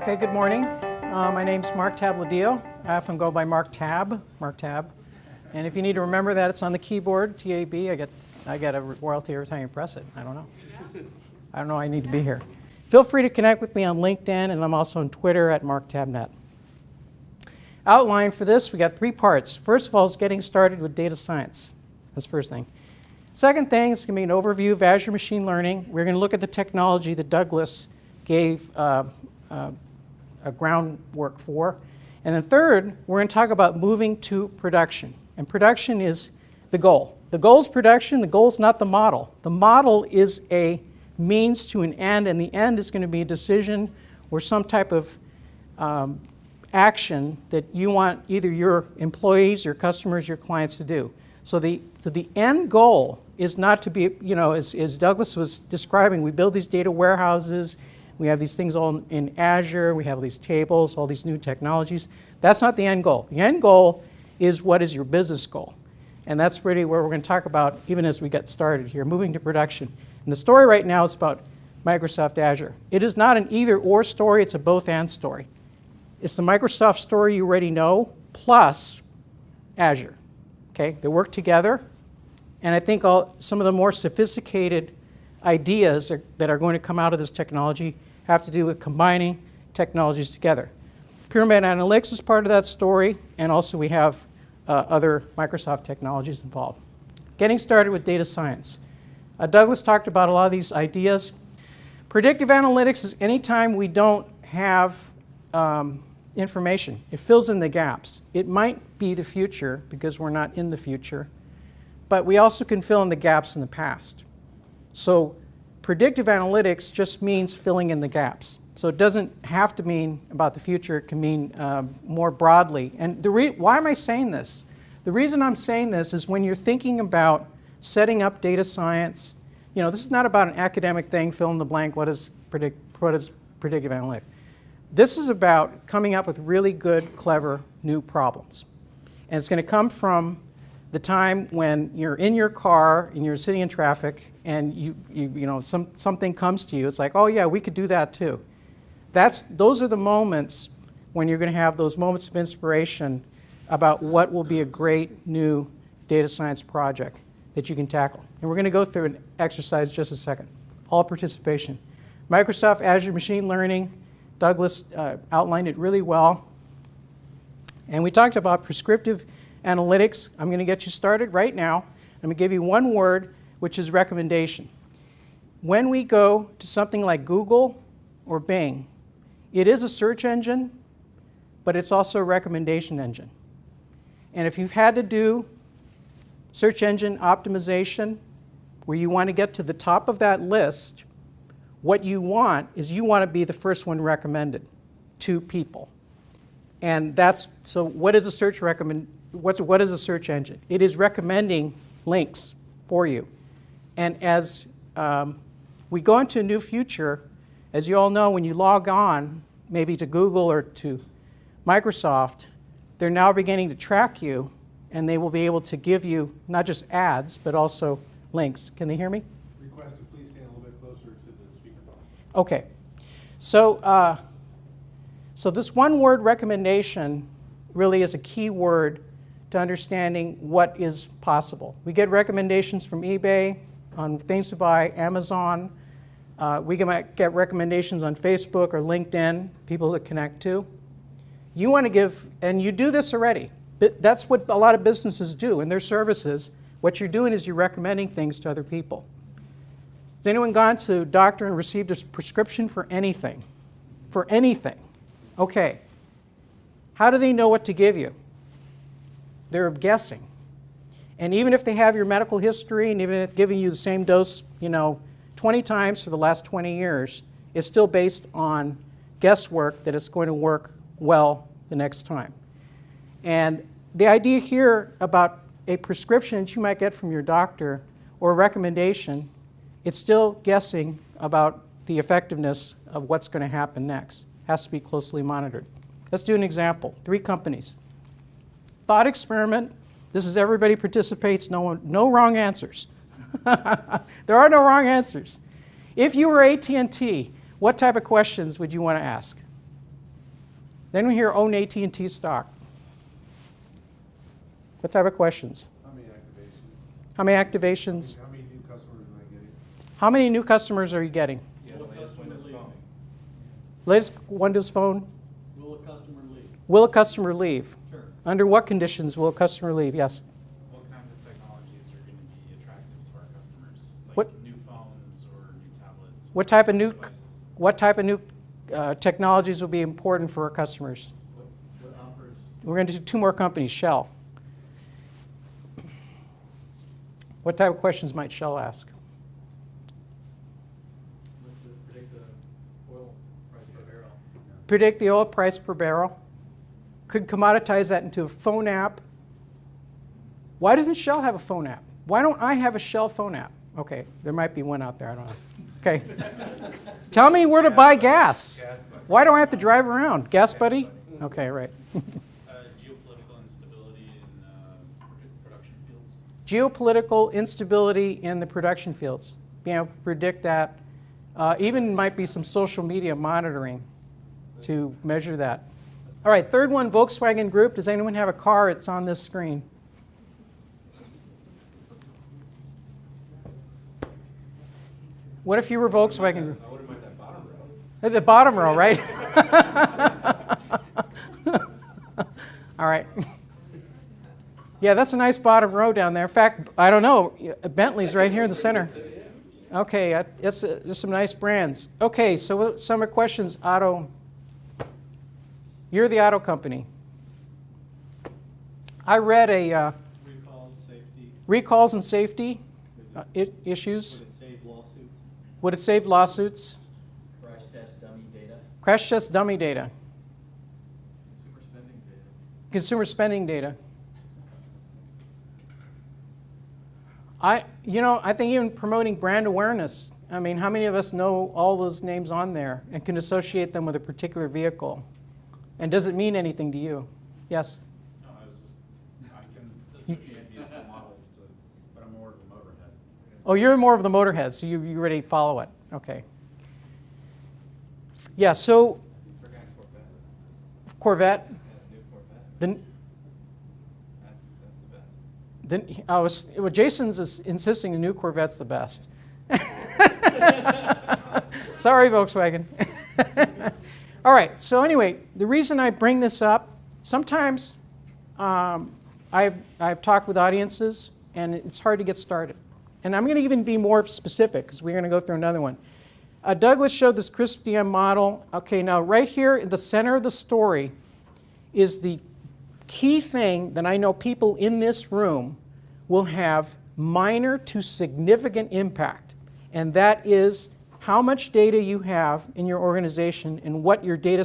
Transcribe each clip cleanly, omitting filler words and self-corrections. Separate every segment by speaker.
Speaker 1: Okay, good morning. My name's Mark Tabladillo. I often go by Mark Tab. And if you need to remember that, it's on the keyboard, T-A-B. I get a royalty every time you press it. I don't know. I need to be here. Feel free to connect with me on LinkedIn, and I'm also on Twitter at MarkTabNet. Outline for this, we got 3 parts. First of all is getting started with data science. That's the first thing. Second thing is going to be an overview of Azure Machine Learning. We're going to look at the technology that Douglas gave a groundwork for. And then third, we're going to talk about moving to production. And production is the goal. The goal is production. The goal is not the model. The model is a means to an end, and the end is going to be a decision or some type of action that you want either your employees, your customers, your clients to do. So the end goal is not to be, as Douglas was describing, we build these data warehouses, we have these things all in Azure, we have these tables, all these new technologies. That's not the end goal. The end goal is what is your business goal. And that's really where we're going to talk about even as we get started here, moving to production. And the story right now is about Microsoft Azure. It is not an either-or story, it's a both-and story. It's the Microsoft story you already know, plus Azure. Okay, they work together, and I think some of the more sophisticated ideas that are going to come out of this technology have to do with combining technologies together. Pyramid Analytics is part of that story, and also we have other Microsoft technologies involved. Getting started with data science. Douglas talked about a lot of these ideas. Predictive analytics is any time we don't have information. It fills in the gaps. It might be the future because we're not in the future, but we also can fill in the gaps in the past. So predictive analytics just means filling in the gaps. So it doesn't have to mean about the future. It can mean more broadly. And why am I saying this? The reason I'm saying this is when you're thinking about setting up data science, this is not about an academic thing, fill in the blank, what is predictive analytics? This is about coming up with really good, clever, new problems. And it's going to come from the time when you're in your car and you're sitting in traffic and something comes to you. It's like, oh yeah, we could do that too. Those are the moments when you're going to have those moments of inspiration about what will be a great new data science project that you can tackle. And we're going to go through an exercise in just a second. All participation. Microsoft Azure Machine Learning. Douglas outlined it really well. And we talked about prescriptive analytics. I'm going to get you started right now. I'm going to give you one word, which is recommendation. When we go to something like Google or Bing, it is a search engine, but it's also a recommendation engine. And if you've had to do search engine optimization, where you want to get to the top of that list, what you want is you want to be the first one recommended to people. And so what is a search what is a search engine? It is recommending links for you. And as we go into a new future, as you all know, when you log on, maybe to Google or to Microsoft, they're now beginning to track you, and they will be able to give you not just ads, but also links. Can they hear me?
Speaker 2: Request to please stand a little bit closer to the speakerphone.
Speaker 1: Okay. So this one word recommendation really is a key word to understanding what is possible. We get recommendations from eBay on things to buy, Amazon. We might get recommendations on Facebook or LinkedIn, people to connect to. You want to give, and you do this already. That's what a lot of businesses do in their services. What you're doing is you're recommending things to other people. Has anyone gone to a doctor and received a prescription for anything? For anything. Okay. How do they know what to give you? They're guessing. And even if they have your medical history and even if giving you the same dose, 20 times for the last 20 years, it's still based on guesswork that it's going to work well the next time. And the idea here about a prescription that you might get from your doctor or a recommendation, it's still guessing about the effectiveness of what's going to happen next. It has to be closely monitored. Let's do an example. 3 companies. Thought experiment. This is everybody participates, no wrong answers. There are no wrong answers. If you were AT&T, what type of questions would you want to ask? Then we hear own AT&T stock. What type of questions?
Speaker 2: How many activations?
Speaker 1: How many activations?
Speaker 2: How many new customers am I getting?
Speaker 1: How many new customers are you getting?
Speaker 2: Yeah, the latest Windows phone.
Speaker 1: Latest Windows phone?
Speaker 3: Will a customer leave?
Speaker 1: Will a customer leave?
Speaker 3: Sure.
Speaker 1: Under what conditions will a customer leave? Yes.
Speaker 4: What kinds of technologies are going to be attractive to our customers? Like
Speaker 1: What-
Speaker 4: new phones or new tablets?
Speaker 1: What type of new
Speaker 4: devices?
Speaker 1: what type of new technologies will be important for our customers?
Speaker 3: What offers?
Speaker 1: We're going to do two more companies. Shell. What type of questions might Shell ask?
Speaker 3: What's the predictive oil price per barrel?
Speaker 1: Predict the oil price per barrel. Could commoditize that into a phone app. Why doesn't Shell have a phone app? Why don't I have a Shell phone app? Okay, there might be one out there. I don't know. Okay. Tell me where to buy gas. Why do I have to drive around? Gas Buddy? Okay, right.
Speaker 4: Geopolitical instability in production fields.
Speaker 1: Geopolitical instability in the production fields. Being able to predict that. Even might be some social media monitoring to measure that. All right, third one, Volkswagen Group. Does anyone have a car? It's on this screen. What if you were Volkswagen Group?
Speaker 2: I wouldn't mind that bottom row.
Speaker 1: At the bottom row, right? All right. Yeah, that's a nice bottom row down there. In fact, I don't know, Bentley's right here in the center. Okay, there's some nice brands. Okay, so some of the questions, auto. You're the auto company. I read a
Speaker 3: Recalls, safety,
Speaker 1: recalls and safety issues.
Speaker 3: would it save lawsuits?
Speaker 1: Would it save lawsuits?
Speaker 3: Crash test dummy data?
Speaker 1: Crash test dummy data.
Speaker 3: Consumer spending data?
Speaker 1: Consumer spending data. I think even promoting brand awareness. I mean, how many of us know all those names on there and can associate them with a particular vehicle? And does it mean anything to you? Yes?
Speaker 4: No, I can associate vehicle models to, but I'm more of a motorhead.
Speaker 1: Oh, you're more of the motorhead, so you already follow it. Okay. Yeah, so
Speaker 3: Forgot Corvette.
Speaker 1: Corvette.
Speaker 3: New Corvette.
Speaker 1: Then
Speaker 3: That's the best.
Speaker 1: well, Jason's insisting the new Corvette's the best. Sorry, Volkswagen. All right, so anyway, the reason I bring this up, sometimes I've talked with audiences and it's hard to get started. And I'm going to even be more specific because we're going to go through another one. Douglas showed this crisp DM model. Okay, now right here in the center of the story is the key thing that I know people in this room will have minor to significant impact, and that is how much data you have in your organization and what your data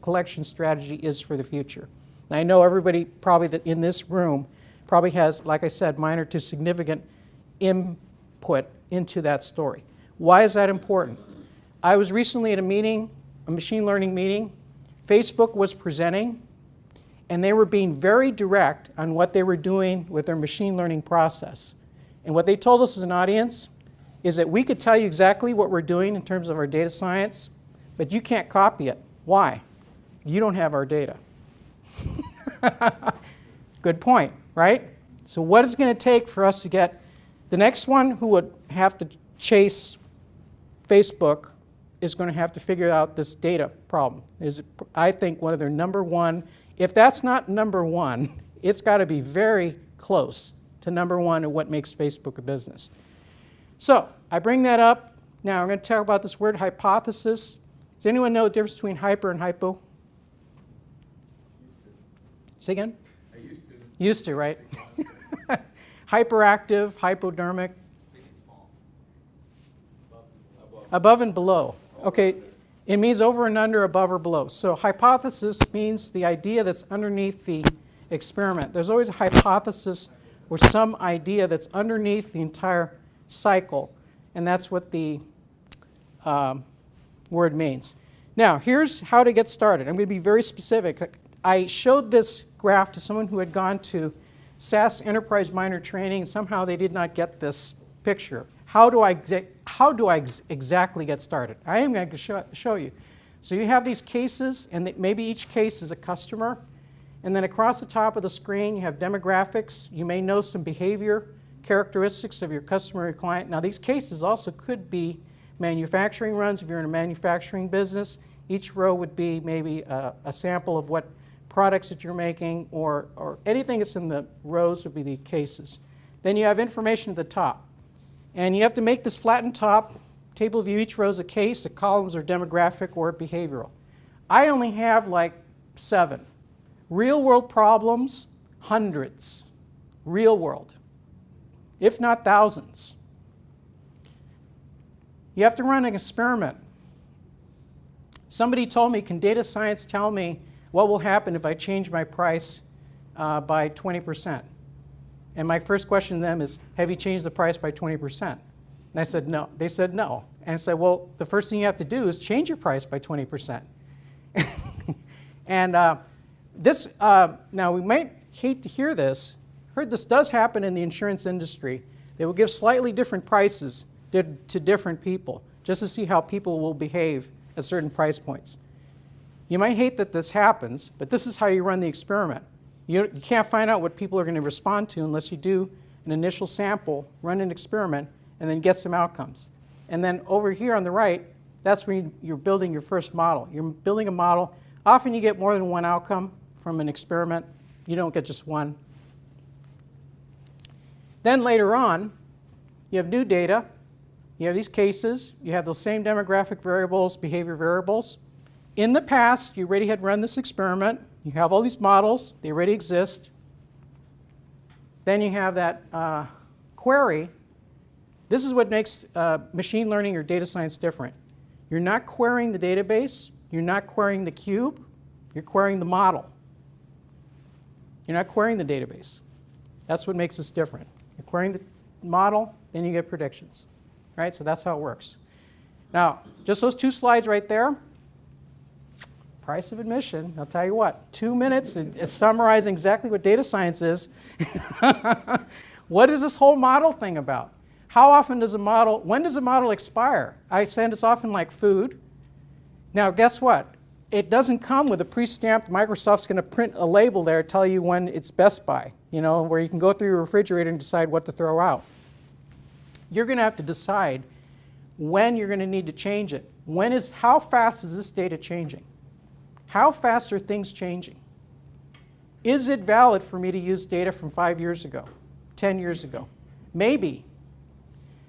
Speaker 1: collection strategy is for the future. Now, I know everybody probably that in this room probably has, like I said, minor to significant input into that story. Why is that important? I was recently at a meeting, a machine learning meeting. Facebook was presenting, and they were being very direct on what they were doing with their machine learning process. And what they told us as an audience is that we could tell you exactly what we're doing in terms of our data science, but you can't copy it. Why? You don't have our data. Good point, right? So what is it going to take for us to get the next one who would have to chase Facebook is going to have to figure out this data problem. Is, I think, one of their number one. If that's not number one, it's got to be very close to number one of what makes Facebook a business. So I bring that up. Now I'm going to talk about this word hypothesis. Does anyone know the difference between hyper and hypo? Say again?
Speaker 2: I used to.
Speaker 1: Used to, right? Hyperactive, hypodermic. Above and below. Okay, it means over and under, above or below. So hypothesis means the idea that's underneath the experiment. There's always a hypothesis or some idea that's underneath the entire cycle, and that's what the word means. Now, here's how to get started. I'm going to be very specific. I showed this graph to someone who had gone to SAS Enterprise Minor Training, and somehow they did not get this picture. How do I exactly get started? I am going to show you. So you have these cases, and maybe each case is a customer. And then across the top of the screen, you have demographics. You may know some behavior characteristics of your customer or client. Now, these cases also could be manufacturing runs. If you're in a manufacturing business, each row would be maybe a sample of what products that you're making, or anything that's in the rows would be the cases. Then you have information at the top. And you have to make this flattened top. Table view, each row is a case, the columns are demographic or behavioral. I only have like 7. Real world problems, hundreds. Real world, if not thousands. You have to run an experiment. Somebody told me, can data science tell me what will happen if I change my price by 20%? And my first question to them is, have you changed the price by 20%? And I said, no. They said, no. And I said, well, the first thing you have to do is change your price by 20%. And now we might hate to hear this. Heard this does happen in the insurance industry. They will give slightly different prices to different people, just to see how people will behave at certain price points. You might hate that this happens, but this is how you run the experiment. You can't find out what people are going to respond to unless you do an initial sample, run an experiment, and then get some outcomes. And then over here on the right, that's when you're building your first model. You're building a model. Often you get more than one outcome from an experiment. You don't get just one. Then later on, you have new data. You have these cases. You have those same demographic variables, behavior variables. In the past, you already had run this experiment. You have all these models. They already exist. Then you have that query. This is what makes machine learning or data science different. You're not querying the database. You're not querying the cube. You're querying the model. You're not querying the database. That's what makes this different. You're querying the model, then you get predictions. Right? So that's how it works. Now, just those 2 slides right there. Price of admission, I'll tell you what, 2 minutes, it's summarizing exactly what data science is. What is this whole model thing about? How often does when does a model expire? I said it's often like food. Now, guess what? It doesn't come with a pre-stamped, Microsoft's going to print a label there, tell you when it's best by, where you can go through your refrigerator and decide what to throw out. You're going to have to decide when you're going to need to change it. How fast is this data changing? How fast are things changing? Is it valid for me to use data from 5 years ago, 10 years ago? Maybe.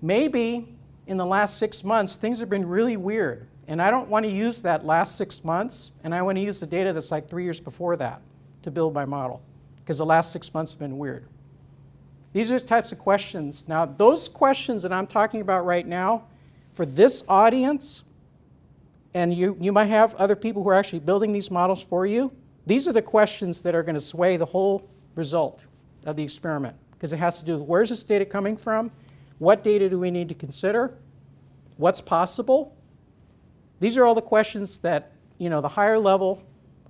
Speaker 1: Maybe in the last 6 months, things have been really weird. And I don't want to use that last 6 months, and I want to use the data that's like 3 years before that to build my model, because the last 6 months have been weird. These are the types of questions. Now, those questions that I'm talking about right now, for this audience, and you might have other people who are actually building these models for you, these are the questions that are going to sway the whole result of the experiment, because it has to do with where's this data coming from, what data do we need to consider, what's possible. These are all the questions that the higher level,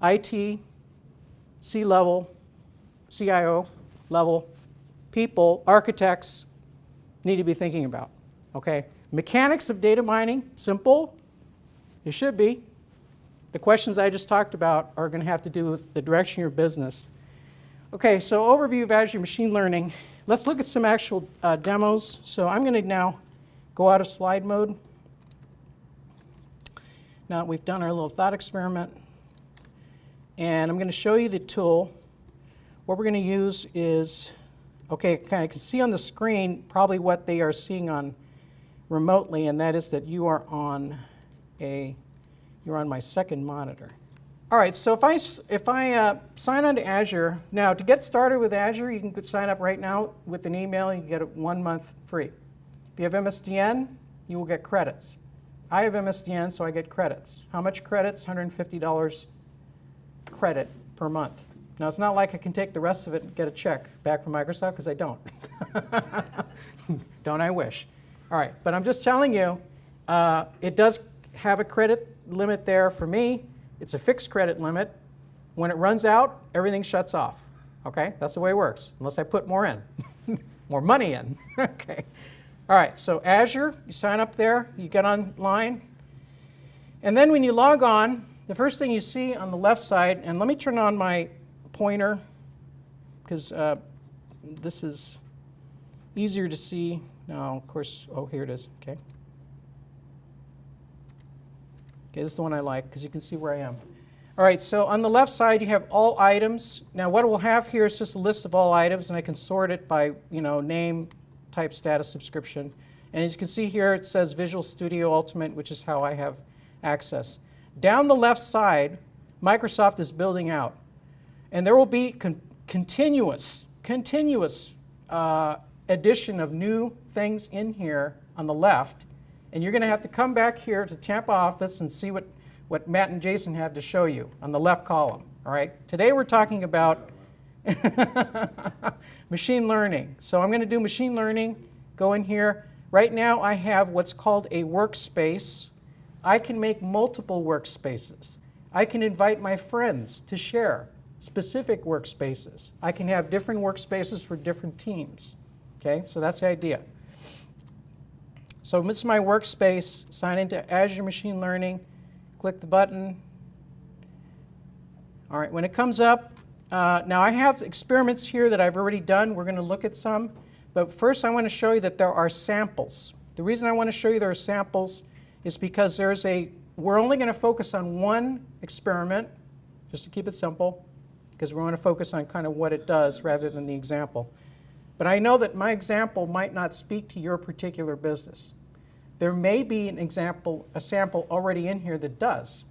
Speaker 1: IT, C-level, CIO level people, architects, need to be thinking about. Okay? Mechanics of data mining, simple. It should be. The questions I just talked about are going to have to do with the direction of your business. Okay, so overview of Azure Machine Learning. Let's look at some actual demos. So I'm going to now go out of slide mode. Now we've done our little thought experiment. And I'm going to show you the tool. What we're going to use is, okay, kind of can see on the screen probably what they are seeing on remotely, and that is that you are on you're on my second monitor. All right, so if I sign on to Azure, now to get started with Azure, you can sign up right now with an email. You can get it 1 month free. If you have MSDN, you will get credits. I have MSDN, so I get credits. How much credits? $150 credit per month. Now, it's not like I can take the rest of it and get a check back from Microsoft, because I don't. Don't I wish? All right, but I'm just telling you, it does have a credit limit there for me. It's a fixed credit limit. When it runs out, everything shuts off. Okay, that's the way it works, unless I put more in, more money in. Okay. All right, so Azure, you sign up there, you get online, And then when you log on, the first thing you see on the left side, and let me turn on my pointer because this is easier to see. No, of course, oh, here it is, okay. Okay, this is the one I like because you can see where I am. All right, so on the left side you have all items. Now what we'll have here is just a list of all items, and I can sort it by name, type, status, subscription. And as you can see here it says Visual Studio Ultimate, which is how I have access. Down the left side, Microsoft is building out. And there will be continuous addition of new things in here on the left. And you're going to have to come back here to Tampa office and see what Matt and Jason have to show you on the left column. All right? Today we're talking about machine learning. So I'm going to do machine learning, go in here. Right now I have what's called a workspace. I can make multiple workspaces. I can invite my friends to share specific workspaces. I can have different workspaces for different teams. Okay, so that's the idea. So this is my workspace. Sign into Azure Machine Learning. Click the button. All right, when it comes up, now I have experiments here that I've already done. We're going to look at some. But first I want to show you that there are samples. The reason I want to show you there are samples is because we're only going to focus on one experiment, just to keep it simple, because we want to focus on kind of what it does rather than the example. But I know that my example might not speak to your particular business. There may be a sample already in here that does.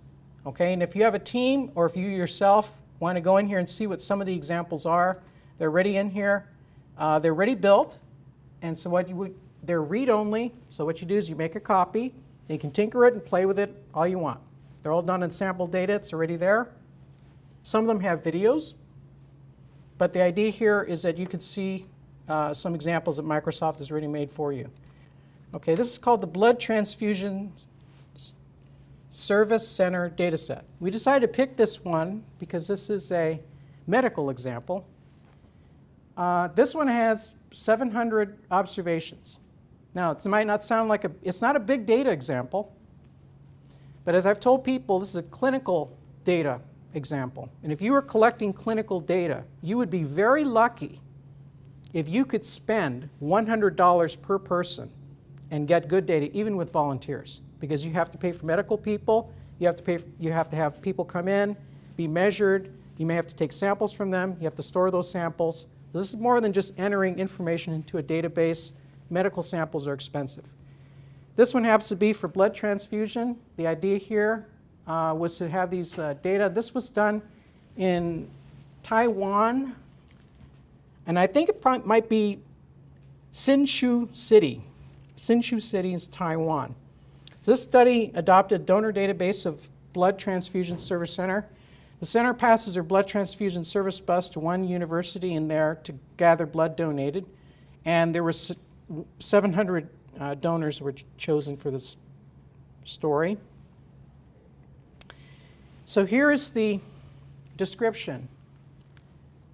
Speaker 1: Okay, and if you have a team or if you yourself want to go in here and see what some of the examples are, they're already in here. They're already built, and so they're read-only. So what you do is you make a copy. You can tinker it and play with it all you want. They're all done in sample data. It's already there. Some of them have videos, but the idea here is that you can see some examples that Microsoft has already made for you. Okay, this is called the Blood Transfusion Service Center Dataset. We decided to pick this one because this is a medical example. This one has 700 observations. Now, it might not sound like it's not a big data example, but as I've told people, this is a clinical data example. And if you were collecting clinical data, you would be very lucky if you could spend $100 per person and get good data, even with volunteers, because you have to pay for medical people, you have to have people come in, be measured, you may have to take samples from them, you have to store those samples. So this is more than just entering information into a database. Medical samples are expensive. This one happens to be for blood transfusion. The idea here was to have these data. This was done in Taiwan, and I think it might be Hsinchu City. Hsinchu City is Taiwan. So this study adopted a donor database of blood transfusion service center. The center passes their blood transfusion service bus to one university in there to gather blood donated, and there were 700 donors were chosen for this story. So here is the description.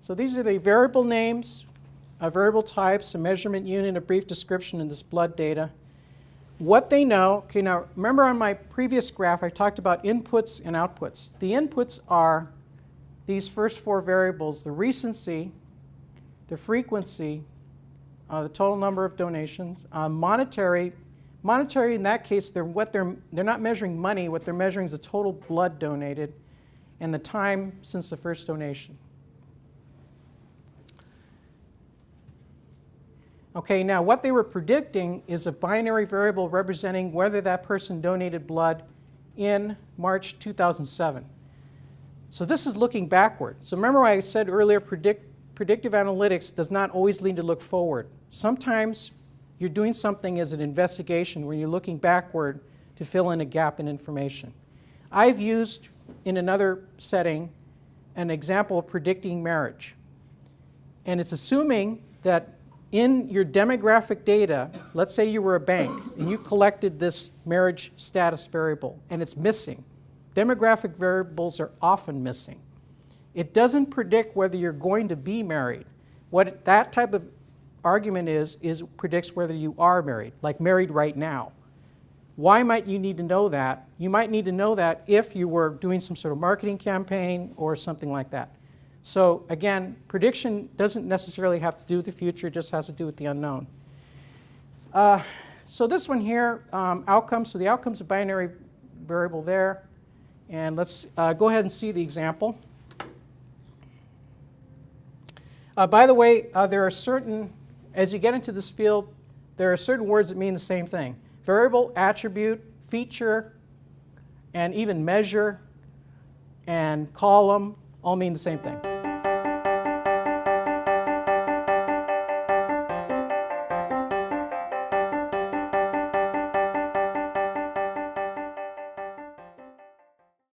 Speaker 1: So these are the variable names, variable types, a measurement unit, a brief description of this blood data. What they know, okay, now remember on my previous graph I talked about inputs and outputs. The inputs are these first four variables: the recency, the frequency, the total number of donations, monetary. Monetary in that case, they're not measuring money. What they're measuring is the total blood donated and the time since the first donation. Okay, now what they were predicting is a binary variable representing whether that person donated blood in March 2007. So this is looking backward. So remember what I said earlier, predictive analytics does not always lead to look forward. Sometimes you're doing something as an investigation where you're looking backward to fill in a gap in information. I've used, in another setting, an example of predicting marriage. And it's assuming that in your demographic data, let's say you were a bank and you collected this marriage status variable and it's missing. Demographic variables are often missing. It doesn't predict whether you're going to be married. What that type of argument is predicts whether you are married, like married right now. Why might you need to know that? You might need to know that if you were doing some sort of marketing campaign or something like that. So again, prediction doesn't necessarily have to do with the future, it just has to do with the unknown. So this one here, outcomes. So the outcome's a binary variable there. And let's go ahead and see the example. By the way, there are certain, as you get into this field, there are certain words that mean the same thing. Variable, attribute, feature, and even measure and column all mean the same thing.